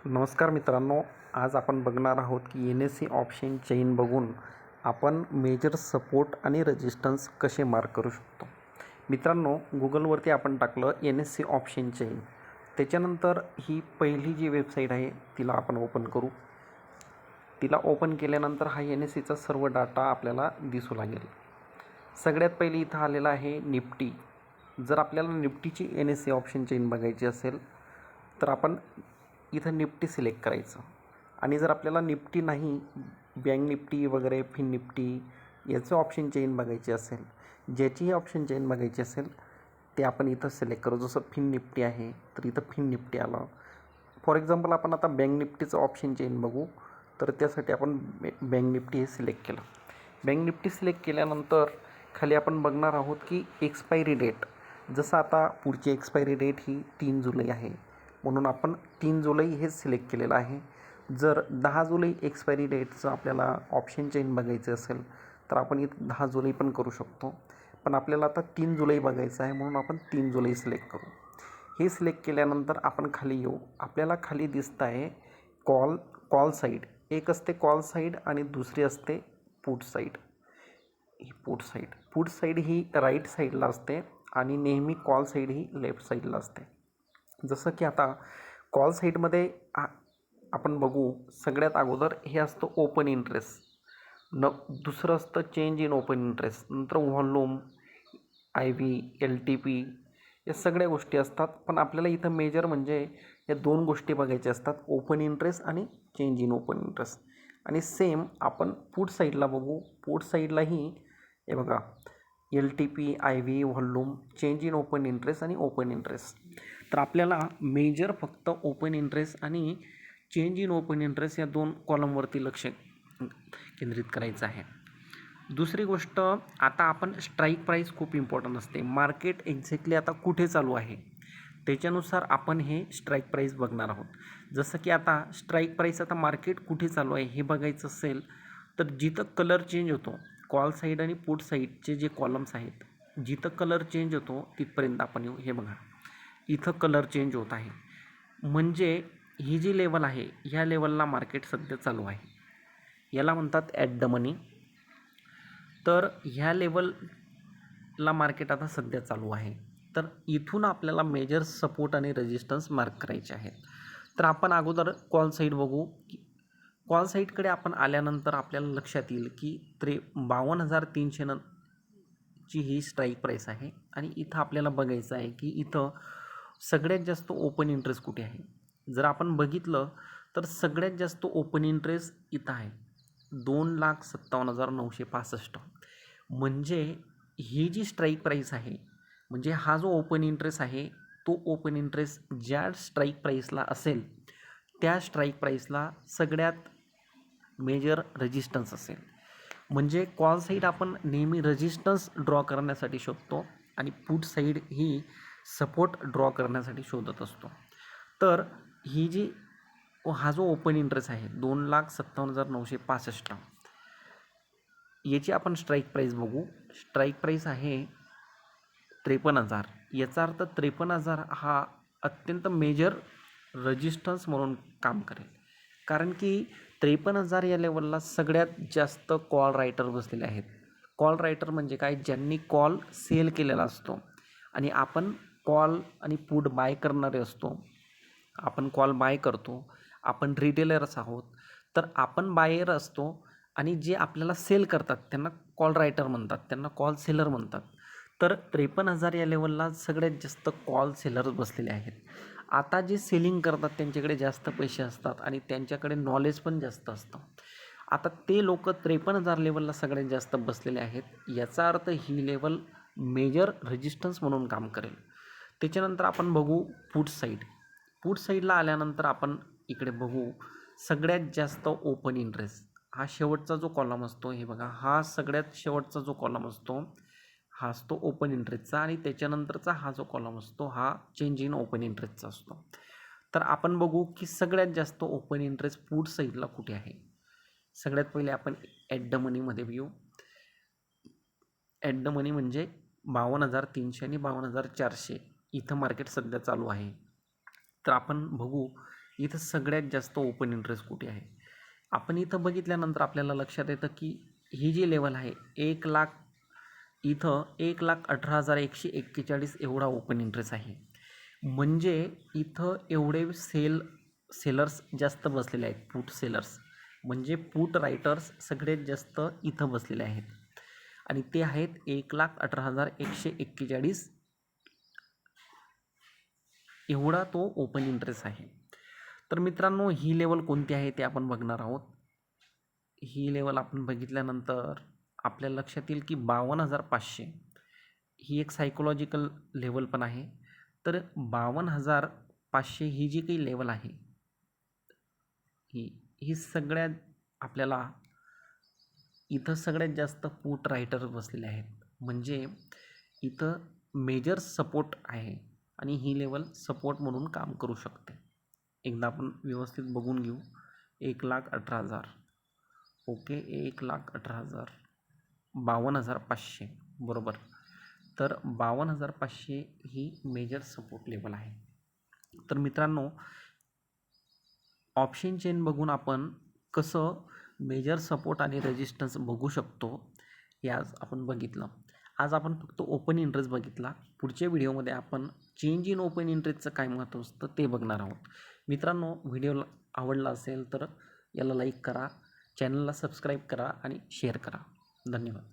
नमस्कार मित्रांनो, आज आपण बघणार आहोत की NSE ऑप्शन चेन बघून आपण मेजर सपोर्ट आणि रेजिस्टन्स कसे मार्क करू शकतो. मित्रांनो, गुगलवरती आपण टाकलं NSE ऑप्शन चेन, त्याच्यानंतर ही पहिली जी वेबसाईट आहे तिला आपण ओपन करू. तिला ओपन केल्यानंतर हा NSEचा सर्व डाटा आपल्याला दिसू लागेल. सगळ्यात पहिले इथं आलेला आहे निफ्टी. जर आपल्याला निफ्टीची NSE ऑप्शन चेन बघायची असेल तर आपण इथं निफ्टी सिलेक्ट करायचं. आणि जर आपल्याला निफ्टी नाही, बँक निफ्टी वगैरे, फिन निफ्टी याचं ऑप्शन चेन बघायची असेल, ज्याचीही ऑप्शन चेन बघायची असेल ते आपण इथं सिलेक्ट करू. जसं फिन निफ्टी आहे तर इथं फिन निफ्टी आलं. फॉर एक्झाम्पल आपण आता बँक निफ्टीचं ऑप्शन चेन बघू, तर त्यासाठी आपण बँक निफ्टी हे सिलेक्ट केलं. बँक निफ्टी सिलेक्ट केल्यानंतर खाली आपण बघणार आहोत की एक्सपायरी डेट. जसं आता पुढची एक्सपायरी डेट ही 3 जुलै आहे, म्हणून आपण 3 जुलै हे सिलेक्ट केलेलं आहे. जर 10 जुलै एक्सपायरी डेटचं आपल्याला ऑप्शन चेन बघायचं असेल तर आपण इथं 10 जुलै पण करू शकतो, पण आपल्याला आता 3 जुलै बघायचं आहे म्हणून आपण 3 जुलै सिलेक्ट करू. हे सिलेक्ट केल्यानंतर आपण खाली येऊ. आपल्याला खाली दिसतं आहे कॉल साईड. एक असते कॉल साईड आणि दुसरी असते पुट साईड. ही पुट साईड ही राईट साईडला असते आणि नेहमी कॉल साईड ही लेफ्ट साईडला असते. जसं की आता कॉल साईडमध्ये आपण बघू, सगळ्यात अगोदर हे असतं ओपन इंटरेस्ट, दुसरं असतं चेंज इन ओपन इंटरेस्ट, नंतर व्हॉल्यूम, IV, LTP या सगळ्या गोष्टी असतात. पण आपल्याला इथं मेजर म्हणजे या 2 गोष्टी बघायच्या असतात, ओपन इंटरेस्ट आणि चेंज इन ओपन इंटरेस्ट. आणि सेम आपण पुट साईडला बघू. पुट साईडलाही हे बघा, LTP, IV, volume, change in open interest आणि ओपन इंटरेस्ट. तर आपल्याला मेजर फक्त ओपन इंटरेस्ट आणि चेंज इन ओपन इंटरेस्ट या 2 कॉलमवरती लक्ष केंद्रित करायचं आहे. दुसरी गोष्ट, आता आपण स्ट्राईक प्राईस खूप इम्पॉर्टंट असते. मार्केट एक्झॅक्टली आता कुठे चालू आहे त्याच्यानुसार आपण हे स्ट्राईक प्राईस बघणार आहोत. जसं की आता स्ट्राईक प्राईस, आता मार्केट कुठे चालू आहे हे बघायचं असेल तर जिथं कलर चेंज होतो, कॉल साईड आणि पुट साईडचे जे कॉलम्स आहेत, जिथं कलर चेंज होतो तिथपर्यंत आपण येऊ. हे बघा, इथं कलर चेंज होत आहे, म्हणजे ही जी लेवल आहे ह्या लेवलला मार्केट सध्या चालू आहे. याला म्हणतात ॲट द मनी. तर ह्या लेवलला मार्केट आता सध्या चालू आहे. तर इथून आपल्याला मेजर सपोर्ट आणि रेजिस्टन्स मार्क करायचे आहेत. तर आपण अगोदर कॉल साईड बघू. कॉल साईडकडे आपण आल्यानंतर आपल्याला लक्षात येईल की 52,300 ची ही स्ट्राईक प्राईस आहे. आणि इथं आपल्याला बघायचं आहे की इथं सगळ्यात जास्त ओपन इंटरेस्ट कुठे आहे. जर आपण बघितलं तर सगळ्यात जास्त ओपन इंटरेस्ट इथं आहे, 2,57,965. म्हणजे ही जी स्ट्राईक प्राईस आहे, म्हणजे हा जो ओपन इंटरेस्ट आहे तो ओपन इंटरेस्ट ज्या स्ट्राईक प्राईसला असेल त्या स्ट्राईक प्राईसला सगळ्यात मेजर रेजिस्टन्स असेल. म्हणजे कॉल साईड आपण नेहमी रेजिस्टन्स ड्रॉ करण्यासाठी शोधतो आणि पुट साईड ही सपोर्ट ड्रॉ करण्यासाठी शोधत असतो. तर ही जी हा जो ओपन इंटरेस्ट आहे 2,57,965, याची आपण स्ट्राईक प्राईस बघू. स्ट्राईक प्राईस आहे 53,000. याचा अर्थ 53,000 हा अत्यंत मेजर रेजिस्टन्स म्हणून काम करेल, कारण की 53,000 या लेवलला सगळ्यात जास्त कॉल रायटर बसलेले आहेत. कॉल रायटर म्हणजे काय, ज्यांनी कॉल सेल केलेला असतो आणि आपण कॉल आणि पुट बाय करणारे असतो. आपण कॉल बाय करतो, आपण रिटेलर्स आहोत, तर आपण बायर असतो आणि जे आपल्याला सेल करतात त्यांना कॉल रायटर म्हणतात, त्यांना कॉल सेलर म्हणतात. तर 53,000 या लेवलला सगळ्यात जास्त कॉल सेलर्स बसलेले आहेत. आता जे सेलिंग करतात त्यांच्याकडे जास्त पैसे असतात आणि त्यांच्याकडे नॉलेज पण जास्त असतं. आता ते लोक 53,000 लेवलला सगळ्यात जास्त बसलेले आहेत. याचा अर्थ ही लेवल मेजर रेजिस्टन्स म्हणून काम करेल. त्याच्यानंतर आपण बघू पुट साईड. पुट साईडला आल्यानंतर आपण इकडे बघू सगळ्यात जास्त ओपन इंटरेस्ट. हा शेवटचा जो कॉलम असतो, हे बघा, हा सगळ्यात शेवटचा जो कॉलम असतो हा असतो ओपन इंटरेस्टचा आणि त्याच्यानंतरचा हा जो कॉलम असतो हा चेंज इन ओपन इंटरेस्टचा असतो. तर आपण बघू की सगळ्यात जास्त ओपन इंटरेस्ट पुट साईडला कुठे आहे. सगळ्यात पहिले आपण ॲट द मनीमध्ये येऊ. ॲट द मनी म्हणजे 52,300 आणि 52,400 इथं मार्केट सध्या चालू आहे. तर आपण बघू इथं सगळ्यात जास्त ओपन इंटरेस्ट कुठे आहे. आपण इथं बघितल्यानंतर आपल्याला लक्षात येतं की ही जी लेवल आहे 1,00,000, इथं 1,18,141 एवढा ओपन इंटरेस्ट आहे. म्हणजे इथं एवढे सेलर्स जास्त बसलेले आहेत, पुट सेलर्स म्हणजे पुट रायटर्स सगळ्यात जास्त इथं बसलेले आहेत आणि ते आहेत 1,18,141 एवढा तो ओपन इंटरेस्ट आहे. तर मित्रांनो, ही लेवल कोणती आहे ते आपण बघणार आहोत. ही लेवल आपण बघितल्यानंतर आपल्या लक्षात येईल की 52,500 ही एक सायकोलॉजिकल लेवल पण आहे. तर 52,500 ही जी काही लेवल आहे, ही ही सगळ्यात आपल्याला इथं सगळ्यात जास्त पुट रायटर बसलेले आहेत. म्हणजे इथं मेजर सपोर्ट आहे आणि ही लेवल सपोर्ट म्हणून काम करू शकते. एकदा आपण व्यवस्थित बघून घेऊ. 1,18,000 ओके, 1,18,000 52,500 बरोबर. तर 52,500 ही मेजर सपोर्ट लेवल आहे. तर मित्रांनो, ऑप्शन चेन बघून आपण कसं मेजर सपोर्ट आणि रेजिस्टन्स बघू शकतो हे आज आपण बघितलं. आज आपण फक्त ओपन इंटरेस्ट बघितला. पुढच्या व्हिडिओमध्ये आपण चेंज इन ओपन इंटरेस्टचं काय महत्त्व असतं ते बघणार आहोत. मित्रांनो, व्हिडिओ आवडला असेल तर याला लाईक करा, चॅनलला सबस्क्राईब करा आणि शेअर करा. धन्यवाद.